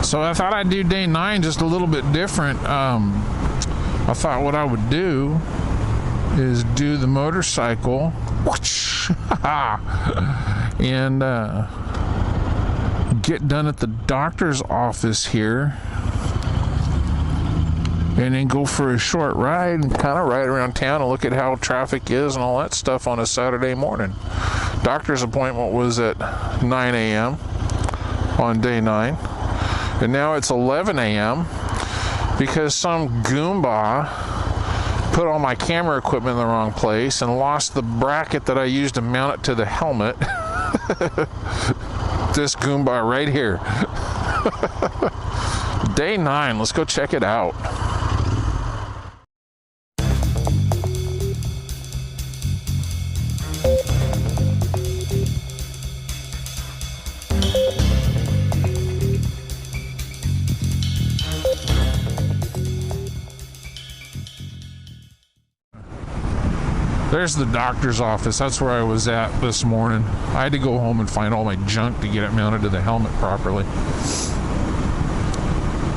So I thought I'd do day 9 just a little bit different. I thought what I would do is do the motorcycle and get done at the doctor's office here, and then go for a short ride and kind of ride around town and look at how traffic is and all that stuff on a Saturday morning. Doctor's appointment was at 9 a.m. on day 9, and now it's 11 a.m. because some Goomba put all my camera equipment in the wrong place and lost the bracket that I used to mount it to the helmet. This Goomba right here. Day 9, let's go check it out. There's the doctor's office. That's where I was at this morning. I had to go home and find all my junk to get it mounted to the helmet properly.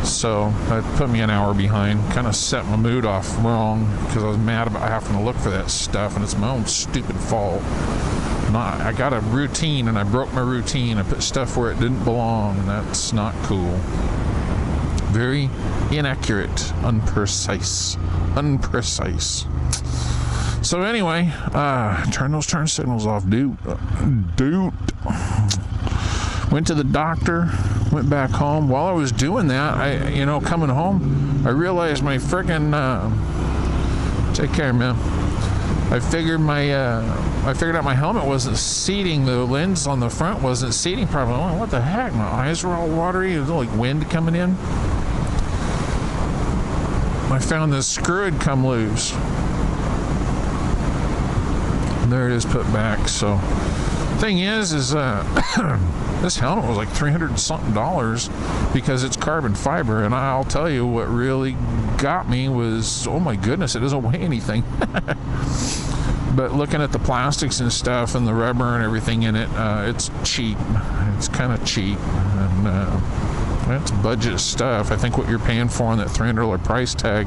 So that put me an hour behind. Kind of set my mood off wrong because I was mad about having to look for that stuff, and it's my own stupid fault. I got a routine and I broke my routine. I put stuff where it didn't belong, and that's not cool. Very inaccurate, unprecise. So anyway, turn those turn signals off, dude. Went to the doctor, went back home. While I was doing that, coming home, I realized my frickin' take care, man. I figured out my helmet wasn't seating. The lens on the front wasn't seating properly. I'm like, what the heck? My eyes were all watery. It was like wind coming in. I found the screw had come loose. There it is, put back. So thing is this helmet was like $300 something because it's carbon fiber, and I'll tell you what really got me was, oh my goodness, it doesn't weigh anything. But looking at the plastics and stuff and the rubber and everything in it, it's cheap. It's kind of cheap, and it's budget stuff. I think what you're paying for on that $300 price tag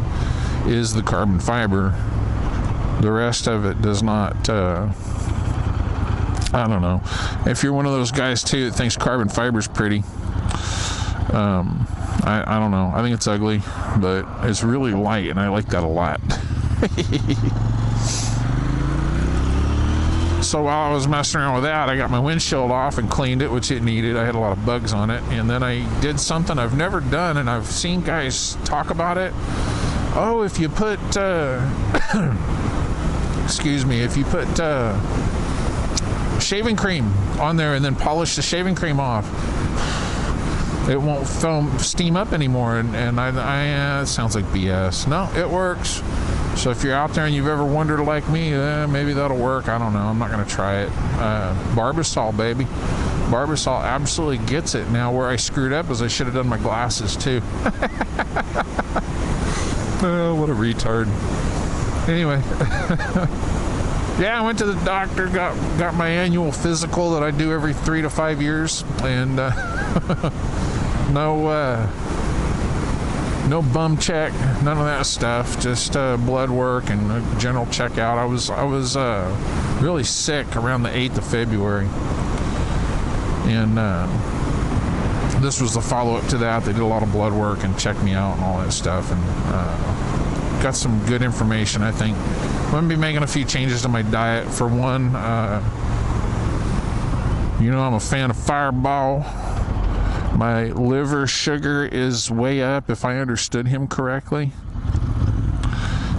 is the carbon fiber. The rest of it does not, I don't know. If you're one of those guys too that thinks carbon fiber's pretty, I don't know. I think it's ugly, but it's really light, and I like that a lot. So while I was messing around with that, I got my windshield off and cleaned it, which it needed. I had a lot of bugs on it. And then I did something I've never done, and I've seen guys talk about it. Oh, if you put, if you put shaving cream on there and then polish the shaving cream off, it won't steam up anymore. And I it sounds like BS. No, it works. So if you're out there and you've ever wondered like me, maybe that'll work. I don't know. I'm not going to try it. Barbasol, baby. Barbasol absolutely gets it. Now, where I screwed up is I should have done my glasses too. Oh, what a retard. Anyway. Yeah, I went to the doctor, got my annual physical that I do every 3 to 5 years, and no bum check, none of that stuff, just blood work and a general checkout. I was really sick around the 8th of February, and this was the follow-up to that. They did a lot of blood work and checked me out and all that stuff, and got some good information, I think. I'm going to be making a few changes to my diet. For one, I'm a fan of Fireball. My liver sugar is way up, if I understood him correctly.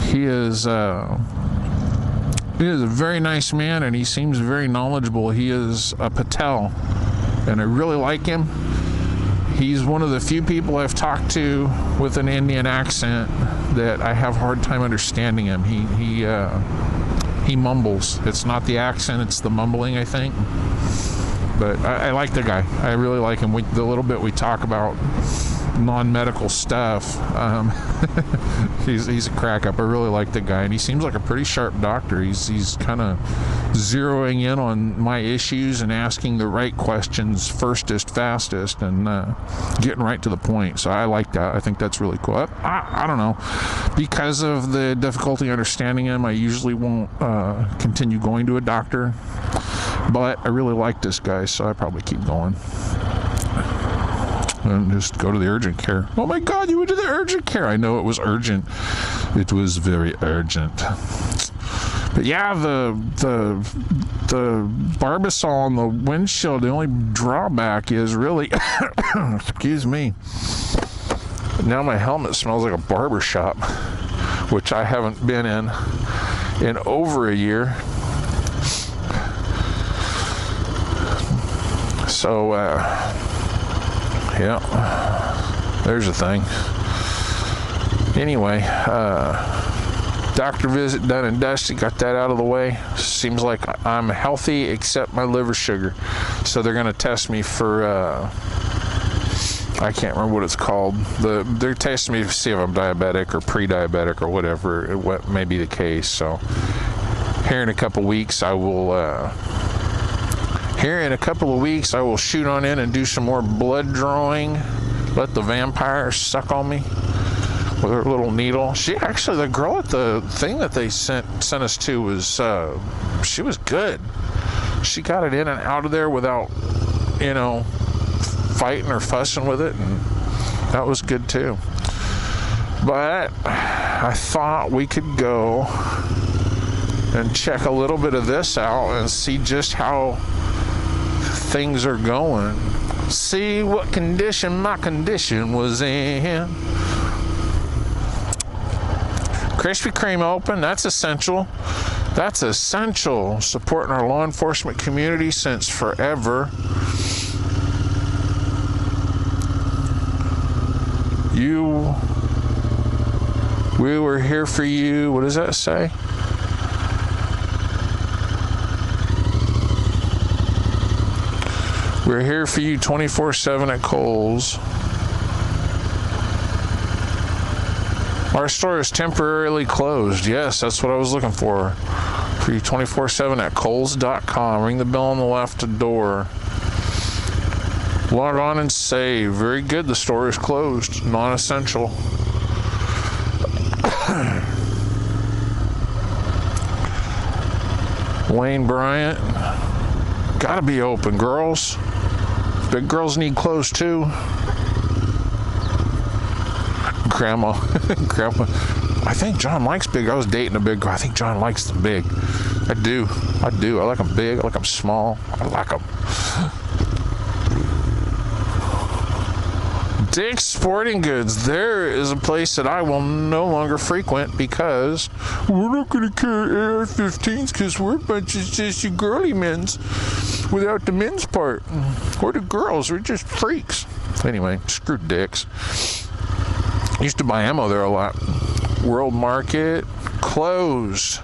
He is a very nice man, and he seems very knowledgeable. He is a Patel, and I really like him. He's one of the few people I've talked to with an Indian accent that I have a hard time understanding him. He mumbles. It's not the accent, it's the mumbling, I think. But I like the guy. I really like him. The little bit we talk about non-medical stuff. He's a crack up. I really like the guy, and he seems like a pretty sharp doctor. He's kind of zeroing in on my issues and asking the right questions fastest, and getting right to the point. So I like that. I think that's really cool. I don't know, because of the difficulty understanding him, I usually won't continue going to a doctor, but I really like this guy, so I probably keep going and just go to the urgent care. Oh my God, you went to the urgent care. I know it was urgent. It was very urgent. But yeah, the Barbasol on the windshield, the only drawback is really, excuse me, now my helmet smells like a barber shop, which I haven't been in over a year. So, yeah, there's a thing. Anyway, doctor visit done and dusted, got that out of the way. Seems like I'm healthy except my liver sugar. So they're going to test me for, I can't remember what it's called. They're testing me to see if I'm diabetic or pre-diabetic or whatever, what may be the case. So here in a couple of weeks, I will shoot on in and do some more blood drawing. Let the vampire suck on me with her little needle. The girl at the thing that they sent us to was, she was good. She got it in and out of there without, fighting or fussing with it, and that was good too. But I thought we could go and check a little bit of this out and see just how things are going. See what condition my condition was in. Krispy Kreme open, that's essential. That's essential. Supporting our law enforcement community since forever. We were here for you. What does that say? We're here for you 24/7 at Kohl's. Our store is temporarily closed. Yes, that's what I was looking for. For you 24/7 at Kohls.com. Ring the bell on the left door. Log on and save. Very good. The store is closed. Non-essential. Wayne Bryant. Gotta be open, girls. Big girls need clothes too. Grandma. I think John likes big. I was dating a big girl. I think John likes them big. I do. I like them big. I like them small. I like them. Dick's Sporting Goods. There is a place that I will no longer frequent because we're not going to carry AR-15s because we're a bunch of sissy girly men's without the men's part. We're the girls. We're just freaks. Anyway, screw Dick's. Used to buy ammo there a lot. World Market closed.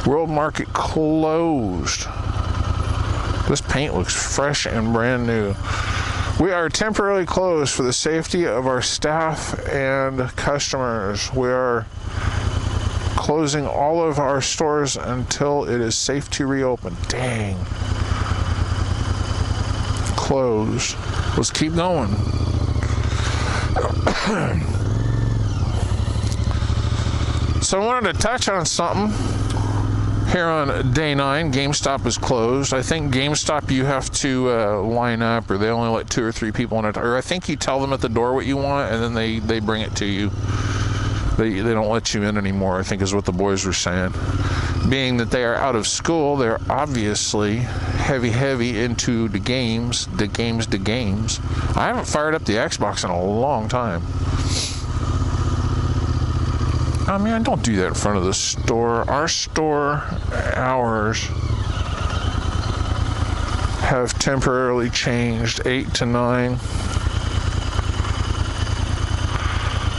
World Market closed. This paint looks fresh and brand new. We are temporarily closed for the safety of our staff and customers. We are closing all of our stores until it is safe to reopen. Dang. Closed. Let's keep going. So I wanted to touch on something. Here on day 9, GameStop is closed. I think GameStop, you have to line up, or they only let 2 or 3 people in it. Or I think you tell them at the door what you want, and then they bring it to you. They don't let you in anymore, I think is what the boys were saying. Being that they are out of school, they're obviously heavy into the games. I haven't fired up the Xbox in a long time. Oh man, don't do that in front of the store. Our store hours have temporarily changed, 8 to 9.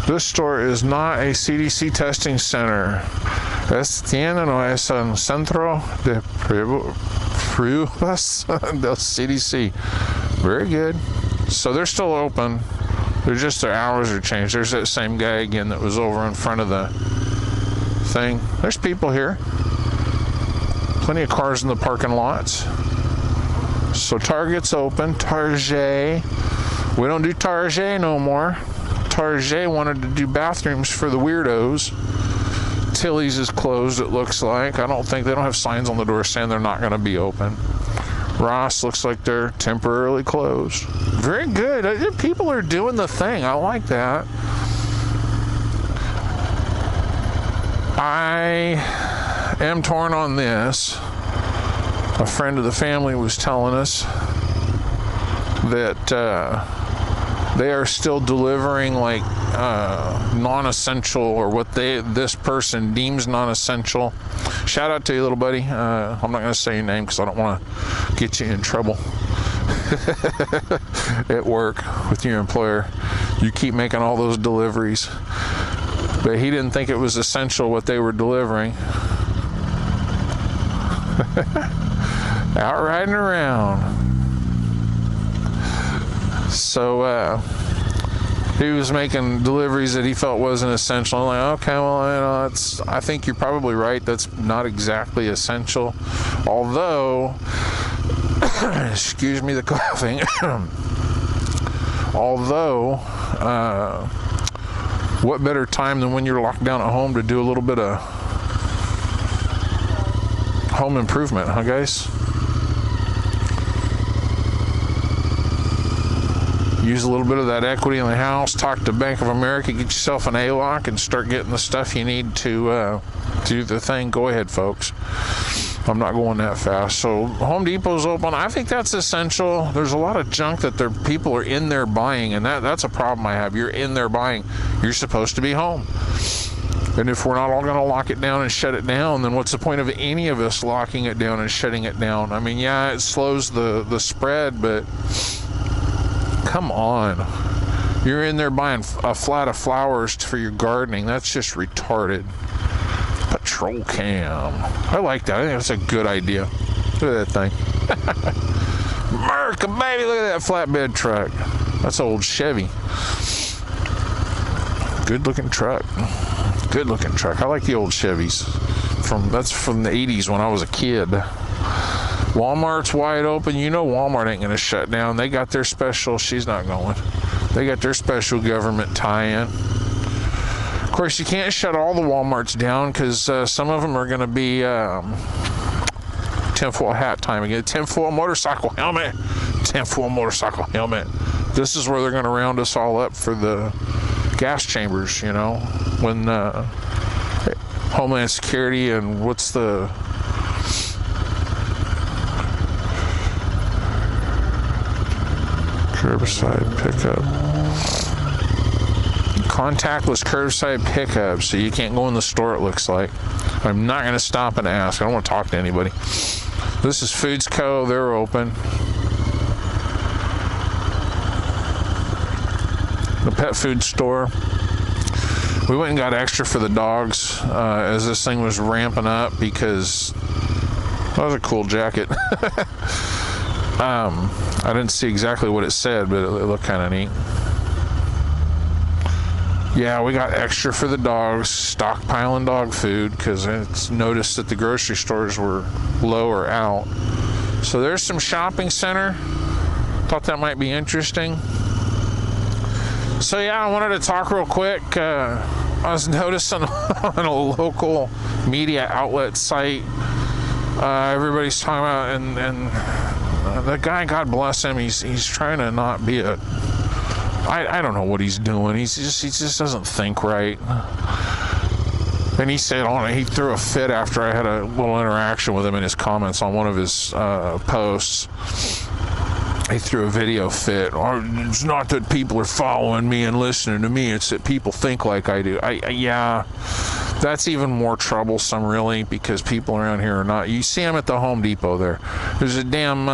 This store is not a CDC testing center. Este no es un centro de pruebas del CDC. Very good. So they're still open. They're just their hours are changed. There's that same guy again that was over in front of the thing. There's people here. Plenty of cars in the parking lots. So Target's open. Target. We don't do Target no more. Target wanted to do bathrooms for the weirdos. Tilly's is closed, it looks like. I don't think, they don't have signs on the door saying they're not going to be open. Ross looks like they're temporarily closed. Very good. People are doing the thing. I like that. I am torn on this. A friend of the family was telling us that they are still delivering like non-essential, or what this person deems non-essential. Shout out to you, little buddy. I'm not going to say your name because I don't want to get you in trouble at work with your employer. You keep making all those deliveries. But he didn't think it was essential what they were delivering. Out riding around. So he was making deliveries that he felt wasn't essential. I'm like, okay, well, I think you're probably right. That's not exactly essential. Although, excuse me the coughing. Although, what better time than when you're locked down at home to do a little bit of home improvement, huh, guys? Use a little bit of that equity in the house, talk to Bank of America, get yourself an A-lock, and start getting the stuff you need to do the thing. Go ahead, folks. I'm not going that fast. So Home Depot's open. I think that's essential. There's a lot of junk that people are in there buying, and that's a problem I have. You're in there buying. You're supposed to be home. And if we're not all going to lock it down and shut it down, then what's the point of any of us locking it down and shutting it down? I mean, yeah, it slows the spread, but come on. You're in there buying a flat of flowers for your gardening. That's just retarded. Patrol cam. I like that. I think that's a good idea. Look at that thing. America, baby, look at that flatbed truck. That's an old Chevy. Good looking truck. Good looking truck. I like the old Chevys. That's from the 80s when I was a kid. Walmart's wide open. You know Walmart ain't going to shut down. They got their special. She's not going. They got their special government tie-in. Of course, you can't shut all the Walmarts down because some of them are going to be tinfoil hat time again. Tinfoil motorcycle helmet. Tinfoil motorcycle helmet. This is where they're going to round us all up for the gas chambers, you know, when Homeland Security and what's the... curbside pickup. Contactless curbside pickup, so you can't go in the store, it looks like. I'm not going to stop and ask. I don't want to talk to anybody. This is Foods Co. They're open. The pet food store. We went and got extra for the dogs as this thing was ramping up because that was a cool jacket. I didn't see exactly what it said, but it looked kind of neat. Yeah, we got extra for the dogs, stockpiling dog food, because it's noticed that the grocery stores were low or out. So there's some shopping center. Thought that might be interesting. So yeah, I wanted to talk real quick. I was noticing on a local media outlet site, everybody's talking about, and the guy, God bless him, he's trying to not be a... I don't know what he's doing. He just doesn't think right. And he said he threw a fit after I had a little interaction with him in his comments on one of his posts. He threw a video fit. It's not that people are following me and listening to me, it's that people think like I do. Yeah, that's even more troublesome, really, because people around here are not. You see them at the Home Depot there. There's a damn,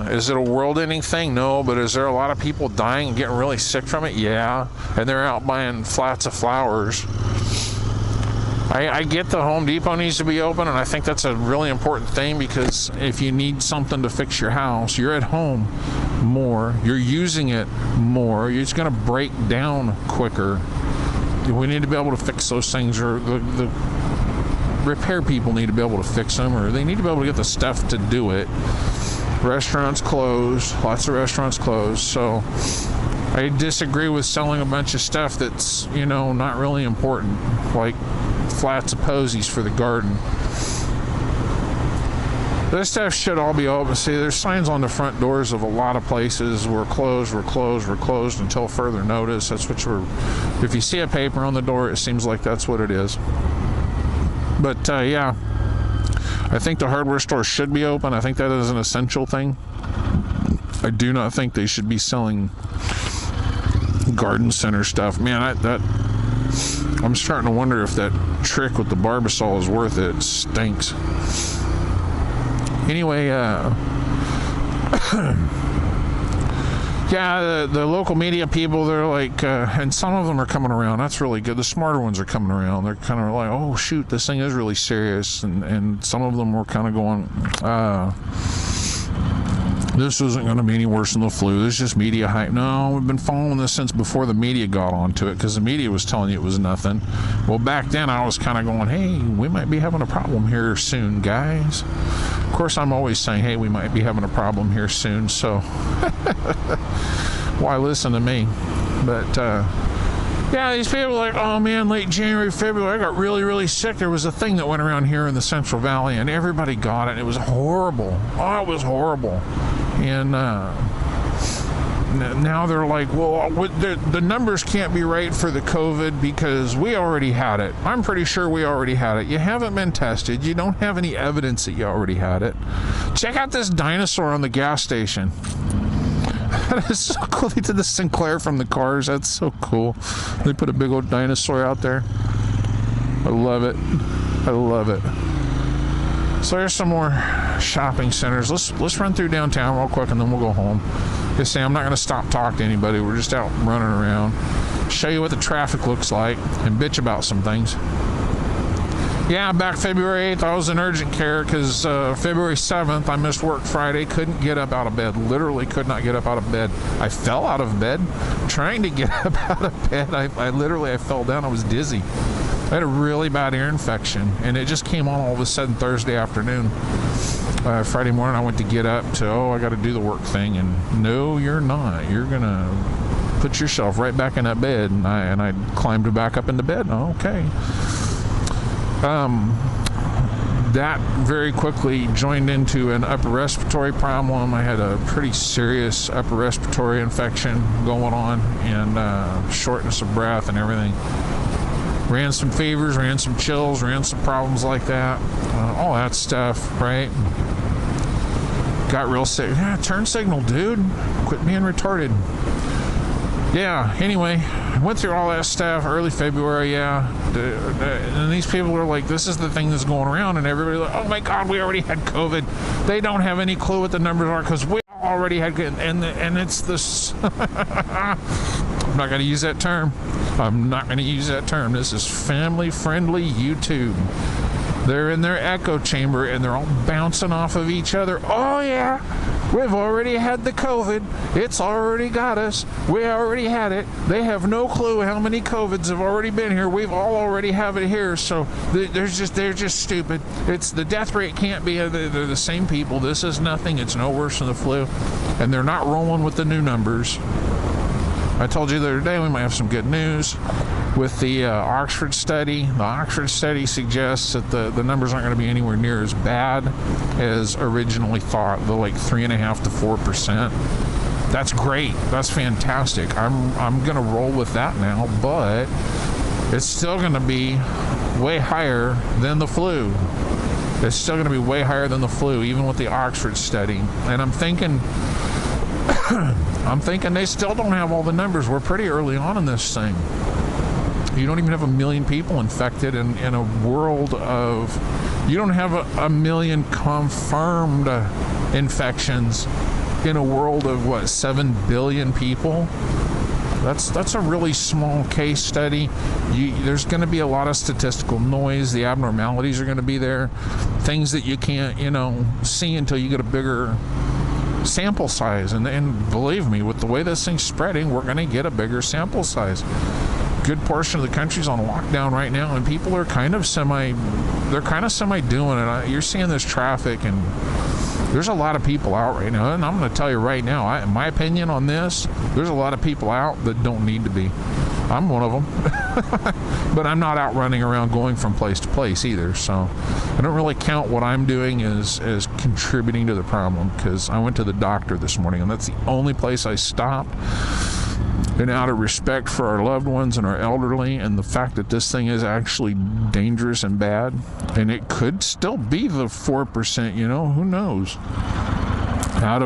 is it a world-ending thing? No, but is there a lot of people dying and getting really sick from it? Yeah, and they're out buying flats of flowers. I get the Home Depot needs to be open, and I think that's a really important thing, because if you need something to fix your house, you're at home more, you're using it more, it's going to break down quicker. We need to be able to fix those things, or the repair people need to be able to fix them, or they need to be able to get the stuff to do it. Restaurants closed, lots of restaurants closed, so I disagree with selling a bunch of stuff that's, you know, not really important, like flats of posies for the garden. This stuff should all be open. See, there's signs on the front doors of a lot of places. We're closed, we're closed, we're closed until further notice. That's what if you see a paper on the door, it seems like that's what it is. But yeah, I think the hardware store should be open. I think that is an essential thing. I do not think they should be selling garden center stuff. Man, I'm starting to wonder if that trick with the Barbasol is worth it. It stinks. Anyway, yeah, the local media people, they're like, and some of them are coming around. That's really good. The smarter ones are coming around. They're kind of like, oh, shoot, this thing is really serious. And some of them were kind of going, this isn't going to be any worse than the flu. This is just media hype. No, we've been following this since before the media got onto it, because the media was telling you it was nothing. Well, back then I was kind of going, hey, we might be having a problem here soon, guys. Of course, I'm always saying, hey, we might be having a problem here soon, so why listen to me? But yeah, these people are like, oh man, late January, February, I got really, really sick. There was a thing that went around here in the Central Valley, and everybody got it. It was horrible. Oh, it was horrible. And now they're like, well, the numbers can't be right for the COVID because we already had it. I'm pretty sure we already had it. You haven't been tested. You don't have any evidence that you already had it. Check out this dinosaur on the gas station. That is so cool. They did the Sinclair from the Cars. That's so cool. They put a big old dinosaur out there. I love it. I love it. So there's some more shopping centers. Let's run through downtown real quick, and then we'll go home. Just say I'm not going to stop talking to anybody. We're just out running around. Show you what the traffic looks like and bitch about some things. Yeah, back February 8th, I was in urgent care because February 7th, I missed work Friday. Couldn't get up out of bed. Literally could not get up out of bed. I fell out of bed trying to get up out of bed. I fell down. I was dizzy. I had a really bad ear infection, and it just came on all of a sudden Thursday afternoon. Friday morning, I went to get up to, I got to do the work thing, and no, you're not. You're going to put yourself right back in that bed, and I climbed back up into bed. Okay. That very quickly joined into an upper respiratory problem. I had a pretty serious upper respiratory infection going on, and shortness of breath and everything. Ran some fevers, ran some chills, ran some problems like that. All that stuff, right? Got real sick. Yeah, turn signal, dude. Quit being retarded. Yeah, anyway, went through all that stuff early February, yeah. And these people are like, this is the thing that's going around, and everybody's like, oh my God, we already had COVID. They don't have any clue what the numbers are because we already had COVID. And it's this. I'm not going to use that term. I'm not going to use that term. This is family-friendly YouTube. They're in their echo chamber, and they're all bouncing off of each other. Oh, yeah, we've already had the COVID. It's already got us. We already had it. They have no clue how many COVIDs have already been here. We've all already have it here. So they're just stupid. It's the death rate can't be. They're the same people. This is nothing. It's no worse than the flu. And they're not rolling with the new numbers. I told you the other day we might have some good news with the Oxford study. The Oxford study suggests that the numbers aren't going to be anywhere near as bad as originally thought. They're like 3.5% to 4%. That's great. That's fantastic. I'm going to roll with that now, but it's still going to be way higher than the flu. It's still going to be way higher than the flu, even with the Oxford study. And I'm thinking they still don't have all the numbers. We're pretty early on in this thing. You don't even have 1 million people infected in a world of... You don't have a million confirmed infections in a world of, 7 billion people? That's a really small case study. There's going to be a lot of statistical noise. The abnormalities are going to be there. Things that you can't, see until you get a bigger sample size. And believe me, with the way this thing's spreading, we're going to get a bigger sample size. Good portion of the country's on lockdown right now, and people are kind of semi doing it. You're seeing this traffic, and there's a lot of people out right now. And I'm going to tell you right now, in my opinion on this, there's a lot of people out that don't need to be. I'm one of them. But I'm not out running around going from place to place either. So I don't really count what I'm doing as contributing to the problem, because I went to the doctor this morning, and that's the only place I stopped. And out of respect for our loved ones and our elderly, and the fact that this thing is actually dangerous and bad, and it could still be the 4%, who knows? Out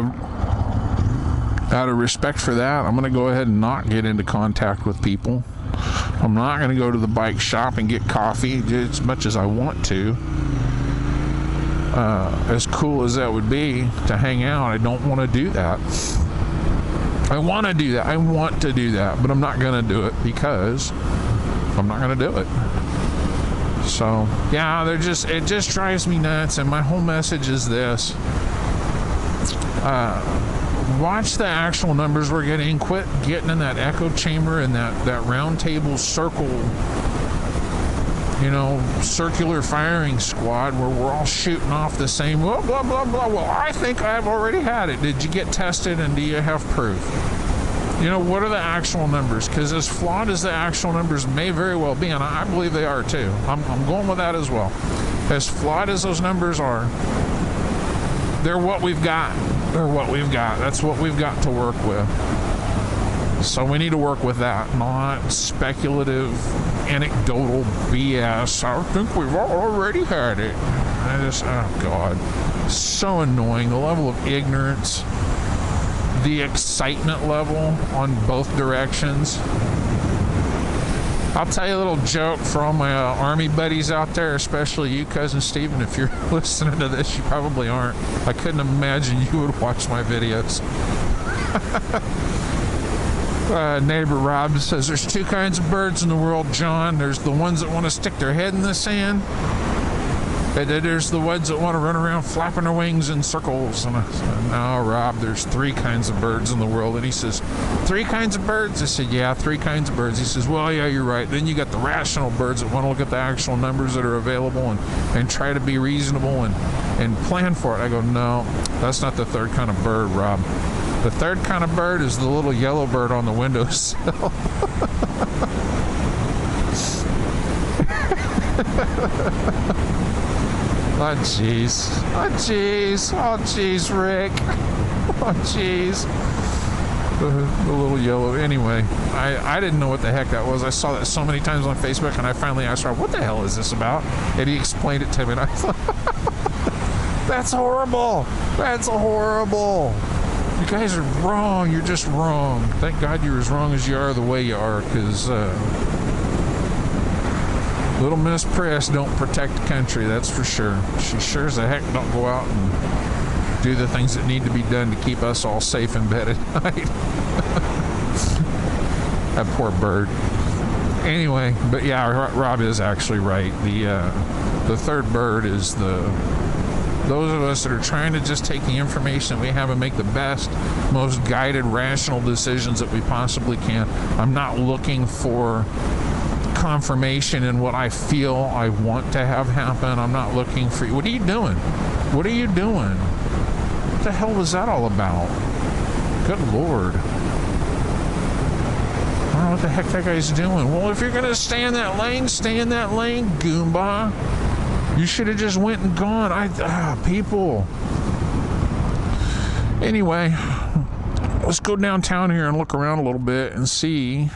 of respect for that, I'm going to go ahead and not get into contact with people. I'm not going to go to the bike shop and get coffee as much as I want to. As cool as that would be to hang out, I don't want to do that. I want to do that, but I'm not going to do it because I'm not going to do it. So, yeah, it just drives me nuts, and my whole message is this. Watch the actual numbers we're getting. Quit getting in that echo chamber and that round table circle, circular firing squad where we're all shooting off the same, blah, blah, blah, blah. Well, I think I've already had it. Did you get tested, and do you have proof? What are the actual numbers? Because as flawed as the actual numbers may very well be, and I believe they are too, I'm going with that as well. As flawed as those numbers are, they're what we've got. That's what we've got to work with. So we need to work with that, not speculative, anecdotal BS. I think we've already had it. Oh God, so annoying. The level of ignorance, the excitement level on both directions. I'll tell you a little joke for all my Army buddies out there, especially you, Cousin Stephen. If you're listening to this, you probably aren't. I couldn't imagine you would watch my videos. Neighbor Rob says, there's two kinds of birds in the world, John. There's the ones that want to stick their head in the sand, and then there's the ones that want to run around flapping their wings in circles. And I said, no, Rob, there's three kinds of birds in the world. And he says, three kinds of birds? I said, yeah, three kinds of birds. He says, well, yeah, you're right. Then you got the rational birds that want to look at the actual numbers that are available and try to be reasonable and plan for it. I go, no, that's not the third kind of bird, Rob. The third kind of bird is the little yellow bird on the windowsill. Oh, jeez. Oh, jeez. Oh, jeez, Rick. Oh, jeez. The little yellow. Anyway, I didn't know what the heck that was. I saw that so many times on Facebook, and I finally asked Rob, what the hell is this about? And he explained it to me, and I thought, that's horrible. That's horrible. You guys are wrong. You're just wrong. Thank God you're as wrong as you are the way you are, because little Miss Press don't protect the country, that's for sure. She sure as the heck don't go out and do the things that need to be done to keep us all safe in bed at night. That poor bird. Anyway, but yeah, Rob is actually right. The third bird is those of us that are trying to just take the information that we have and make the best, most guided, rational decisions that we possibly can. I'm not looking for confirmation in what I feel I want to have happen. I'm not looking for... What are you doing? What are you doing? What the hell was that all about? Good Lord. I don't know what the heck that guy's doing. Well, if you're going to stay in that lane, stay in that lane, Goomba. You should have just went and gone. People. Anyway, let's go downtown here and look around a little bit and see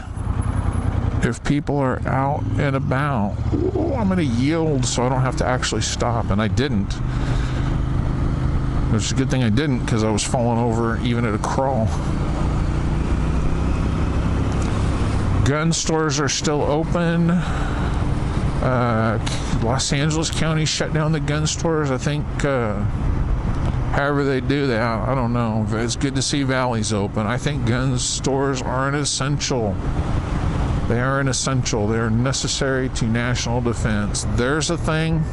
if people are out and about. Ooh, I'm going to yield so I don't have to actually stop, and I didn't. Which is a good thing I didn't, because I was falling over even at a crawl. Gun stores are still open. Los Angeles County shut down the gun stores. I think However they do that, I don't know. It's good to see Valley's open. I think gun stores are an essential. They are an essential. They are necessary to national defense. There's a thing.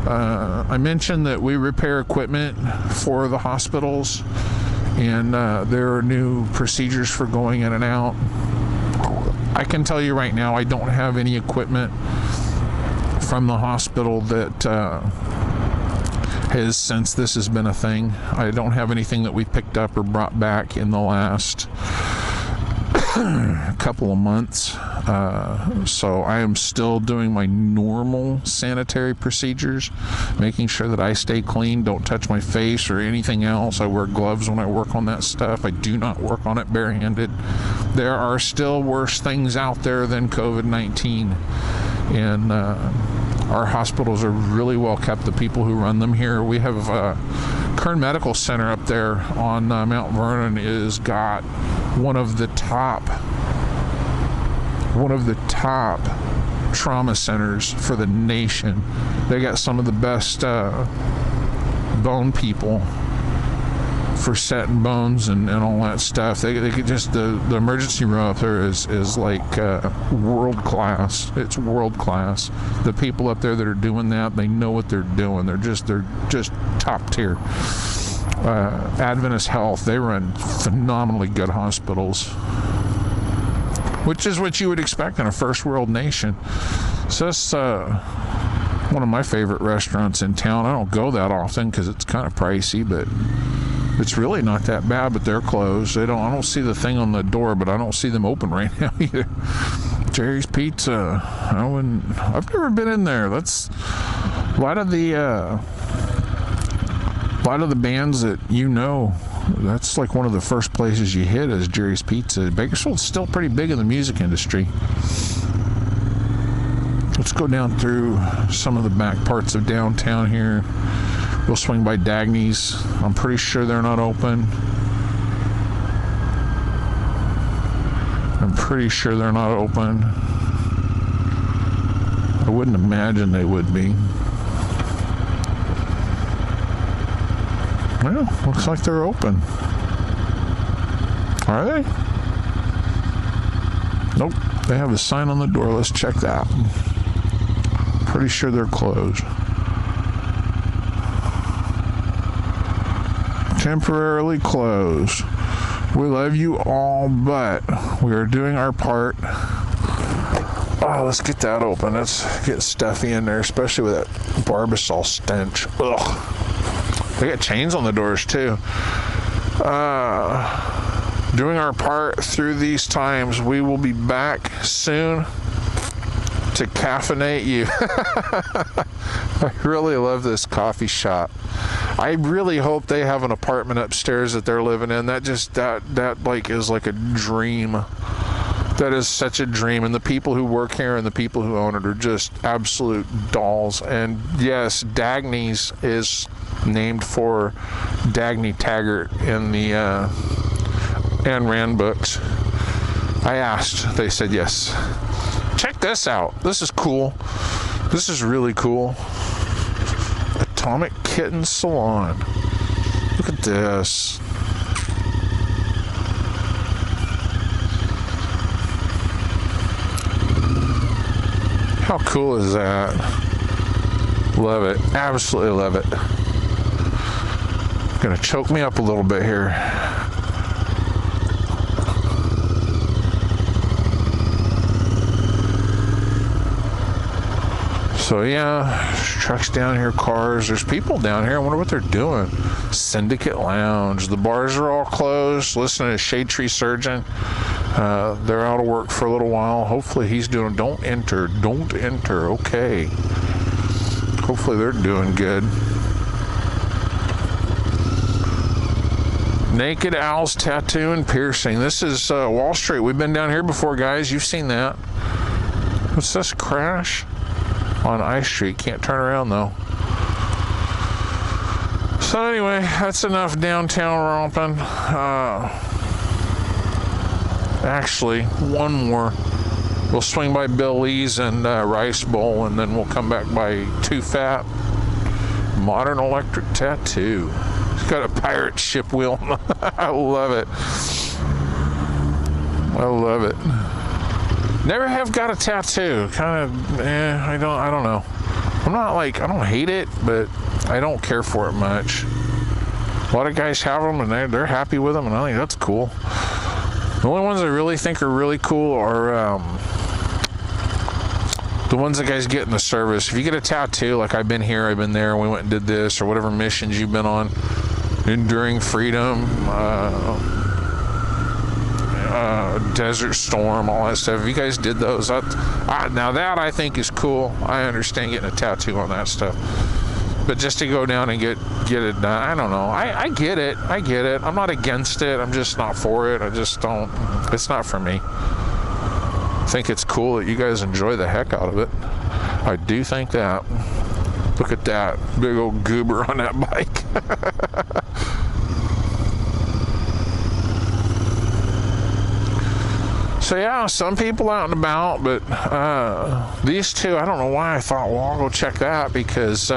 I mentioned that we repair equipment for the hospitals, and there are new procedures for going in and out. I can tell you right now, I don't have any equipment from the hospital that has, since this has been a thing. I don't have anything that we picked up or brought back in the last couple of months. So I am still doing my normal sanitary procedures, making sure that I stay clean, don't touch my face or anything else. I wear gloves when I work on that stuff. I do not work on it barehanded. There are still worse things out there than COVID-19, and our hospitals are really well kept. The people who run them here, we have Kern Medical Center up there on Mount Vernon is got one of the top trauma centers for the nation. They got some of the best bone people for setting bones and all that stuff. They could just, the emergency room up there is like world class. It's world class. The people up there that are doing that, they know what they're doing. They're just top tier. Adventist Health, they run phenomenally good hospitals, which is what you would expect in a first world nation. So that's one of my favorite restaurants in town. I don't go that often because it's kind of pricey, but it's really not that bad. But they're closed. I don't see the thing on the door, but I don't see them open right now either. Jerry's Pizza. I've never been in there. That's a lot of the bands that that's like one of the first places you hit is Jerry's Pizza. Bakersfield's still pretty big in the music industry. Let's go down through some of the back parts of downtown here. We'll swing by Dagny's. I'm pretty sure they're not open. I wouldn't imagine they would be. Well, looks like they're open. Are they? Nope. They have a sign on the door. Let's check that. Pretty sure they're closed. Temporarily closed. We love you all, but we are doing our part. Oh, let's get that open. Let's get stuffy in there, especially with that Barbasol stench. Ugh. They got chains on the doors too. Doing our part through these times. We will be back soon to caffeinate you. I really love this coffee shop. I really hope they have an apartment upstairs that they're living in. That like is like a dream. That is such a dream. And the people who work here and the people who own it are just absolute dolls. And yes, Dagny's is named for Dagny Taggart in the Ayn Rand books. I asked, they said yes. Check this out. This is cool. This is really cool. Atomic Kitten Salon. Look at this. How cool is that? Love it. Absolutely love it. Gonna choke me up a little bit here. So yeah, trucks down here, cars. There's people down here. I wonder what they're doing. Syndicate Lounge. The bars are all closed. Listening to Shade Tree Surgeon. They're out of work for a little while. Hopefully he's doing. Don't enter. Okay. Hopefully they're doing good. Naked Owl's Tattoo and Piercing. This is Wall Street. We've been down here before, guys. You've seen that. What's this? Crash on I Street. Can't turn around though. So anyway, that's enough downtown romping. Actually, one more. We'll swing by Bill Lee's and Rice Bowl, and then we'll come back by Too Fat, Modern electric tattoo. It's got a pirate ship wheel. I love it. I love it. Never have got a tattoo. Kind of, I don't know. I'm not like, I don't hate it, but I don't care for it much. A lot of guys have them, and they're happy with them, and I think that's cool. The only ones I really think are really cool are the ones that guys get in the service. If you get a tattoo, like I've been here, I've been there, we went and did this, or whatever missions you've been on, Enduring Freedom, Desert Storm, all that stuff. If you guys did those, now that I think is cool. I understand getting a tattoo on that stuff. But just to go down and get it done, I don't know. I get it. I get it. I'm not against it. I'm just not for it. I just don't. It's not for me. I think it's cool that you guys enjoy the heck out of it. I do think that. Look at that big old goober on that bike. So yeah, some people out and about, but these two, I don't know why I thought, well, I'll go check that, because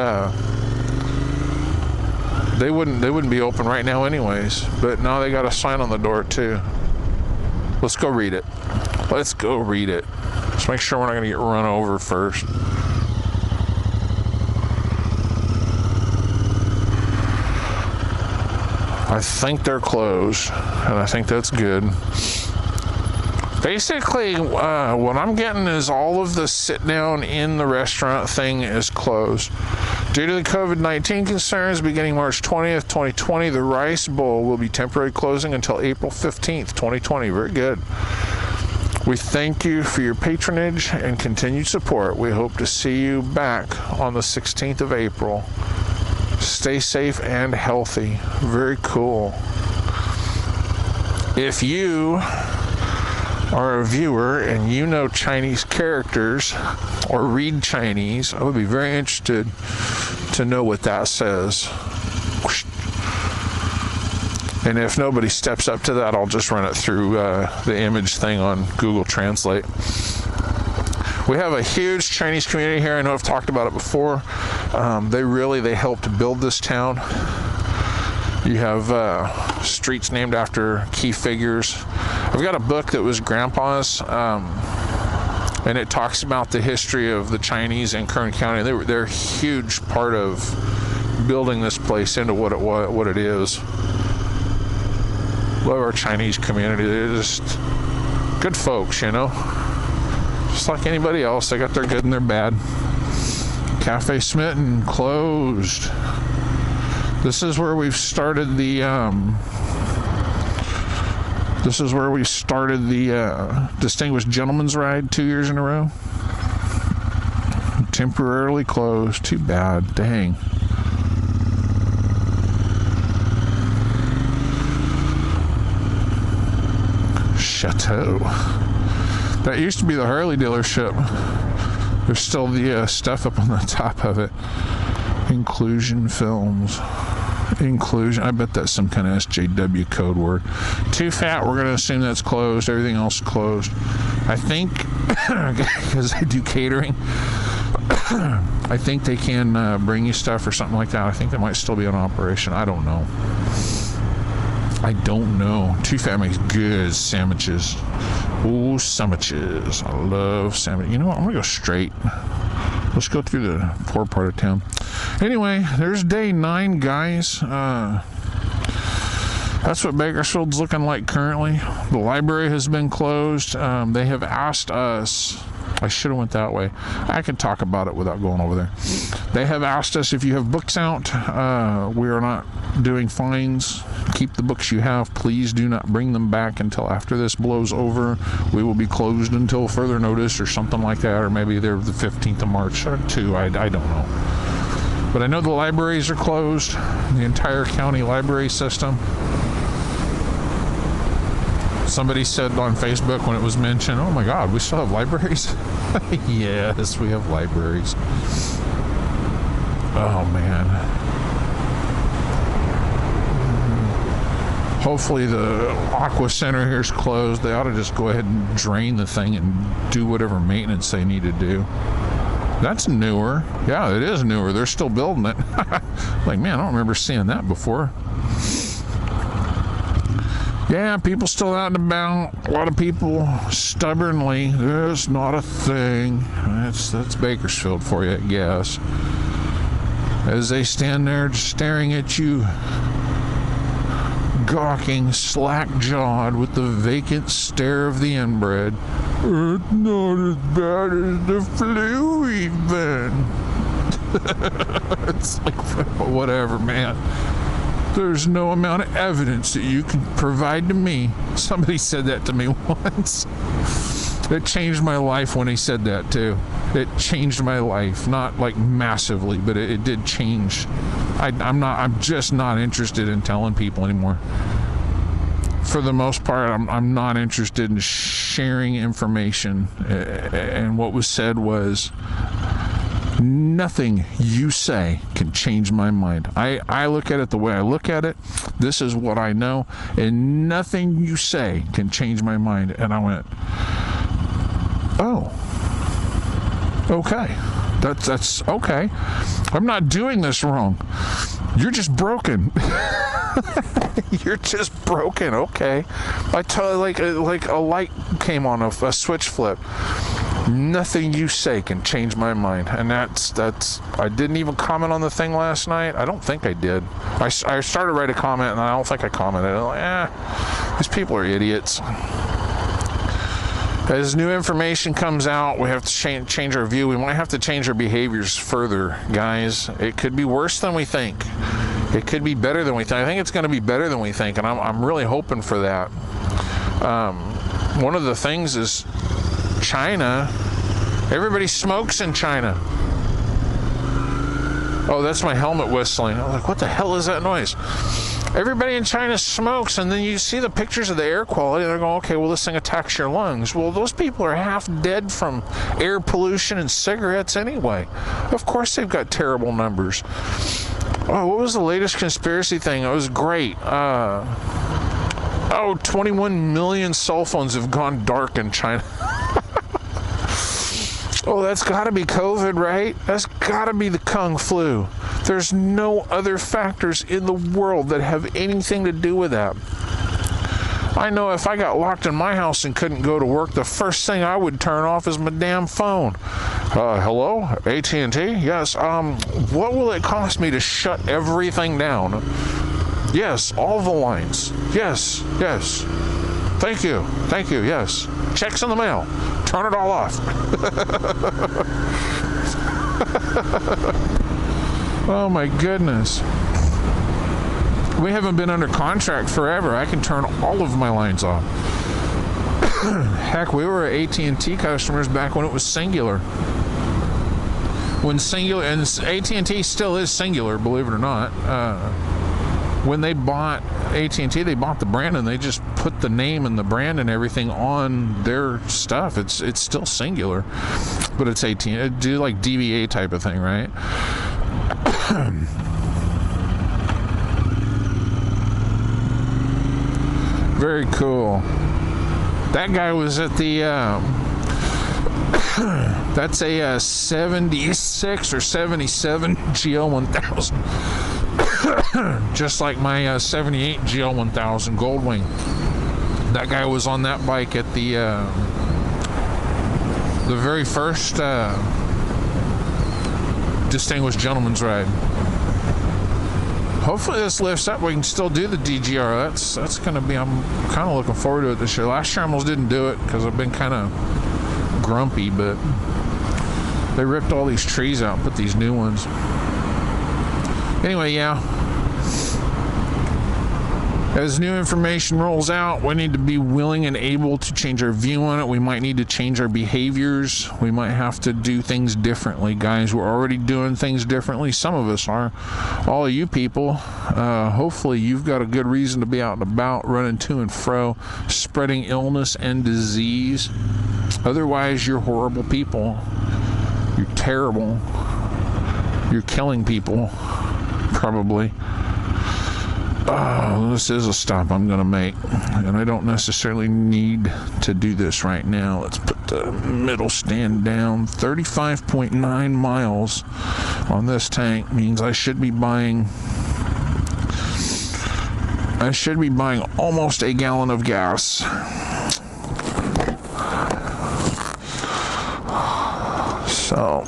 they wouldn't be open right now anyways. But now they got a sign on the door too. Let's go read it. Let's go read it. Just make sure we're not gonna get run over first. I think they're closed, and I think that's good. Basically, what I'm getting is all of the sit down in the restaurant thing is closed. Due to the COVID-19 concerns, beginning March 20th, 2020, the Rice Bowl will be temporarily closing until April 15th, 2020. Very good. We thank you for your patronage and continued support. We hope to see you back on the 16th of April. Stay safe and healthy. Very cool. If you are a viewer and you know Chinese characters or read Chinese, I would be very interested to know what that says. And if nobody steps up to that, I'll just run it through the image thing on Google Translate. We have a huge Chinese community here. I know I've talked about it before. They helped build this town. You have streets named after key figures. I've got a book that was Grandpa's, and it talks about the history of the Chinese in Kern County. They're a huge part of building this place into what it is. Love our Chinese community. They're just good folks, you know. Just like anybody else, they got their good and their bad. Cafe Smitten closed. This is where we've started the Distinguished Gentleman's Ride 2 years in a row. Temporarily closed. Too bad. Dang. Chateau. That used to be the Harley dealership. There's still the stuff up on the top of it. Inclusion Films. Inclusion. I bet that's some kind of SJW code word. Too Fat, we're going to assume that's closed. Everything else is closed. I think, because I do catering, I think they can bring you stuff or something like that. I think they might still be in operation. I don't know. Too Fat makes good sandwiches. Ooh, sandwiches. I love sandwiches. You know what? I'm going to go straight. Let's go through the poor part of town. Anyway, there's day 9, guys. That's what Bakersfield's looking like currently. The library has been closed. They have asked us... I should have went that way. I can talk about it without going over there. They have asked us if you have books out. We are not doing fines. Keep the books you have. Please do not bring them back until after this blows over. We will be closed until further notice or something like that, or maybe they're the 15th of March or 2. I don't know. But I know the libraries are closed, the entire county library system. Somebody said on Facebook when it was mentioned, oh my God, we still have libraries? Yes, we have libraries. Oh man. Hopefully the Aqua Center here is closed. They ought to just go ahead and drain the thing and do whatever maintenance they need to do. That's newer. Yeah, it is newer. They're still building it. Like, man, I don't remember seeing that before. Yeah, people still out and about. A lot of people stubbornly, there's not a thing. That's Bakersfield for you, I guess. As they stand there just staring at you, gawking, slack-jawed with the vacant stare of the inbred. It's not as bad as the flu, even. It's like, whatever, man. There's no amount of evidence that you can provide to me. Somebody said that to me once. It changed my life when he said that, too. It changed my life. Not, like, massively, but it did change. I'm just not interested in telling people anymore. For the most part, I'm not interested in sharing information. And what was said was, nothing you say can change my mind. I look at it the way I look at it. This is what I know, and nothing you say can change my mind. And I went, oh, okay. That's okay. I'm not doing this wrong. You're just broken. You're just broken. Okay. I tell you, like a light came on, a switch flip. Nothing you say can change my mind. And that's I didn't even comment on the thing last night. I don't think I did. I started to write a comment, and I don't think I commented. I'm like, these people are idiots. As new information comes out, we have to change our view. We might have to change our behaviors further, guys. It could be worse than we think. It could be better than we think. I think it's going to be better than we think, and I'm really hoping for that. One of the things is China. Everybody smokes in China. Oh, that's my helmet whistling. I'm like, what the hell is that noise? Everybody in China smokes, and then you see the pictures of the air quality, and they're going, okay, well, this thing attacks your lungs. Well, those people are half dead from air pollution and cigarettes anyway. Of course they've got terrible numbers. Oh, what was the latest conspiracy thing? It was great. 21 million cell phones have gone dark in China. Oh, that's got to be COVID, right? That's got to be the Kung flu. There's no other factors in the world that have anything to do with that. I know if I got locked in my house and couldn't go to work, the first thing I would turn off is my damn phone. Hello? AT&T? Yes. What will it cost me to shut everything down? Yes, all the lines. Yes. Thank you, yes. Checks in the mail. Turn it all off. Oh my goodness. We haven't been under contract forever. I can turn all of my lines off. Heck, we were AT&T customers back when it was Singular. When Singular, and AT&T still is Singular, believe it or not. When they bought AT&T, they bought the brand, and they just put the name and the brand and everything on their stuff. It's still Singular, but it's AT&T. Do like DBA type of thing, right? Very cool. That guy was at the that's a 76 or 77 GL1000. Just like my 78 GL1000 Goldwing. That guy was on that bike at the very first Distinguished Gentleman's Ride. Hopefully this lifts up. We can still do the DGR. That's going to be, I'm kind of looking forward to it this year. Last year I almost didn't do it because I've been kind of grumpy, but they ripped all these trees out and put these new ones. Anyway, yeah. As new information rolls out, we need to be willing and able to change our view on it. We might need to change our behaviors. We might have to do things differently. Guys, we're already doing things differently. Some of us are. All of you people, hopefully you've got a good reason to be out and about, running to and fro, spreading illness and disease. Otherwise, you're horrible people. You're terrible. You're killing people, probably. this is a stop I'm going to make, and I don't necessarily need to do this right now. Let's put the middle stand down. 35.9 miles on this tank means I should be buying almost a gallon of gas. So,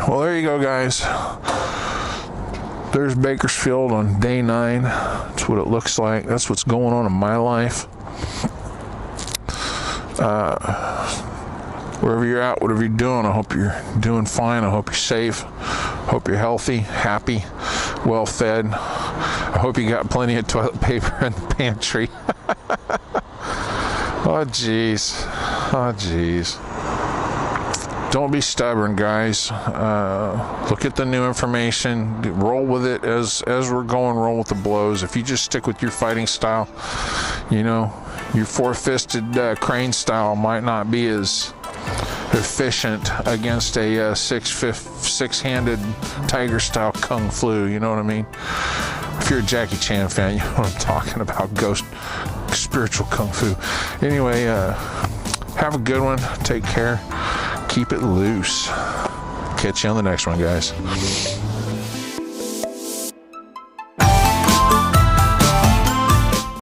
well, there you go, guys. There's Bakersfield on day 9. That's what it looks like. That's what's going on in my life. Wherever you're at, whatever you're doing, I hope you're doing fine. I hope you're safe. Hope you're healthy, happy, well fed. I hope you got plenty of toilet paper in the pantry. Oh, jeez. Oh, jeez. Don't be stubborn, guys. Look at the new information. Roll with it as we're going. Roll with the blows. If you just stick with your fighting style, you know, your four-fisted crane style might not be as efficient against a six-handed tiger-style kung flu. You know what I mean? If you're a Jackie Chan fan, you know what I'm talking about. Ghost spiritual kung fu. Anyway, have a good one. Take care. Keep it loose. Catch you on the next one, guys.